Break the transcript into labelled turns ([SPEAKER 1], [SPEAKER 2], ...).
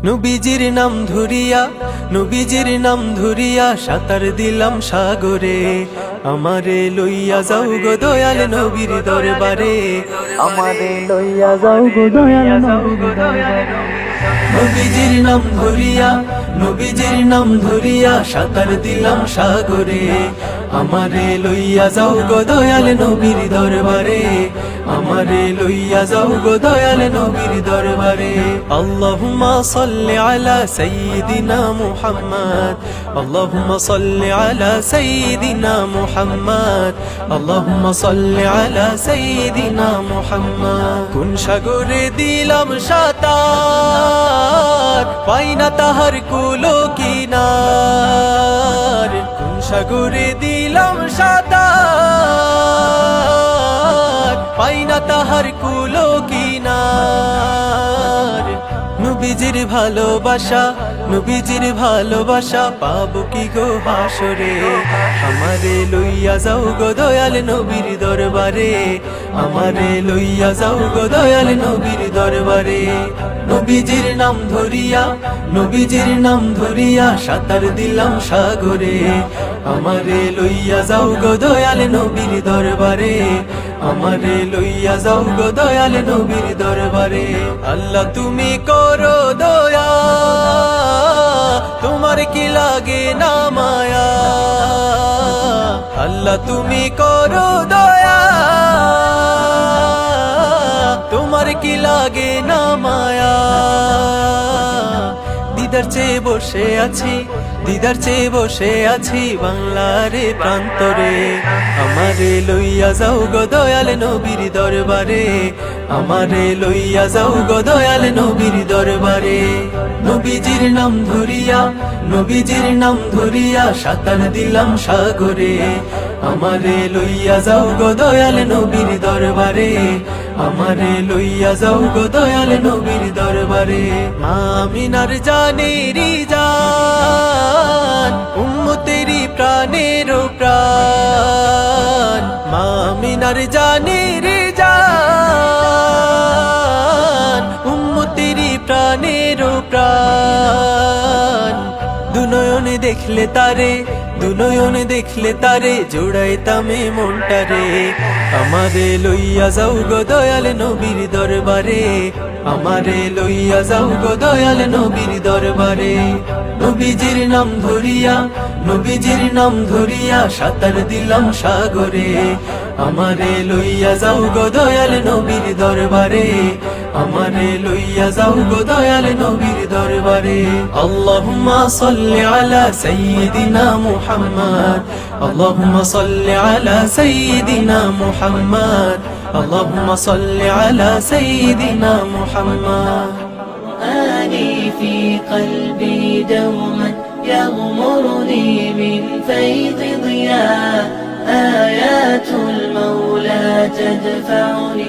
[SPEAKER 1] নবীজির নাম ধরিয়া, নবীজির নাম ধরিয়া সাঁতার দিলাম সাগরে। আমারে লইয়া যাও গো দয়াল নবীর দরবারে, আমারে লইয়া যাও গো দয়াল নবীর দরবারে। নবীজির নাম ধরিয়া, নবীজির নাম ধরিয়া সাঁতার দিলাম সাগরে। আমারে লইয়া যাও গো দয়াল নবীর দরবারে, আমারে লইয়া যাও গো দয়াল নবীর দরবারে। আল্লাহুম্মা সাল্লি আলা সাইয়্যিদিনা মুহাম্মদ, আল্লাহুম্মা সাল্লি আলা সাইয়্যিদিনা মুহাম্মদ, আল্লাহুম্মা সাল্লি আলা সাইয়্যিদিনা মুহাম্মদ। কোন সাগরে দিলাম সাঁতার, পাই না তাহার কুলো কিনার। কোন সাগরে দিলাম সাঁতার, পাই না তাহার কুলো কিনার। নবীজির ভালোবাসা, নবীজির ভালোবাসা পাবো কি গো হাসরে। আমারে লইয়া যাও গো দয়াল নবীর দরবারে, আমারে লইয়া যাও গো দয়াল নবীর দরবারে। নবীজির নাম ধরিয়া, নবীজির নাম ধরিয়া সাঁতার দিলাম সাগরে। আমারে লইয়া যাও গো দয়াল নবীর দরবারে, আমারে লইয়া যাও গো দয়াল নবীর দরবারে। আল্লাহ তুমি করো দয়া, তোমার কি লাগে না মায়া। আল্লাহ তুমি করো দয়া, তোমার কি লাগে না মায়া। দিদার চেয়ে বসে আছি, দিদার চেয়ে বসে আছি বাংলার প্রান্তরে। আমারে লইয়া যাও গো দয়াল নবীর দরবারে, আমারে লইয়া যাও গো দয়াল নবীর দরবারে। নবীজির নাম ধরিয়া, নবীজির নাম ধরিয়া সাঁতার দিলাম সাগরে। আমারে লইয়া যাও গো দয়াল নবীর দরবারে, আমারে লইয়া যাও গো দয়াল নবীর দরবারে। আমিনার জানেরি জান, উম্মতেরি প্রাণের প্রাণ। আমিনার জানেরি জান, উম্মতেরি প্রাণের প্রাণ। দুনয়নে দেখলে তারে, দুনয়নে দেখলে তারে জোড়াইতামে মনটারে। আমারে লইয়া যাও গো দয়াল নবীর দরবারে, আমারে লইয়া যাও গো দয়াল নবীর দরবারে। নবীজির নাম ধরিয়া, নবীজির নাম ধরিয়া সাঁতার দিলাম সাগরে। আমারে লইয়া যাও গো দয়াল নবীর দরবারে, আমারে লইয়া যাও গো দয়াল নবীর দরবারে। আল্লাহুম্মা সাল্লি আলা সাইয়্যিদিনা মুহাম্মদ, আল্লাহুম্মা সাল্লি আলা সাইয়্যিদিনা মুহাম্মদ, আল্লাহুম্মা সাল্লি আলা সাইয়্যিদিনা মুহাম্মদ।
[SPEAKER 2] آني في قلبي دوما يغمرني من فيض ضياء. آيات المولى تدفعني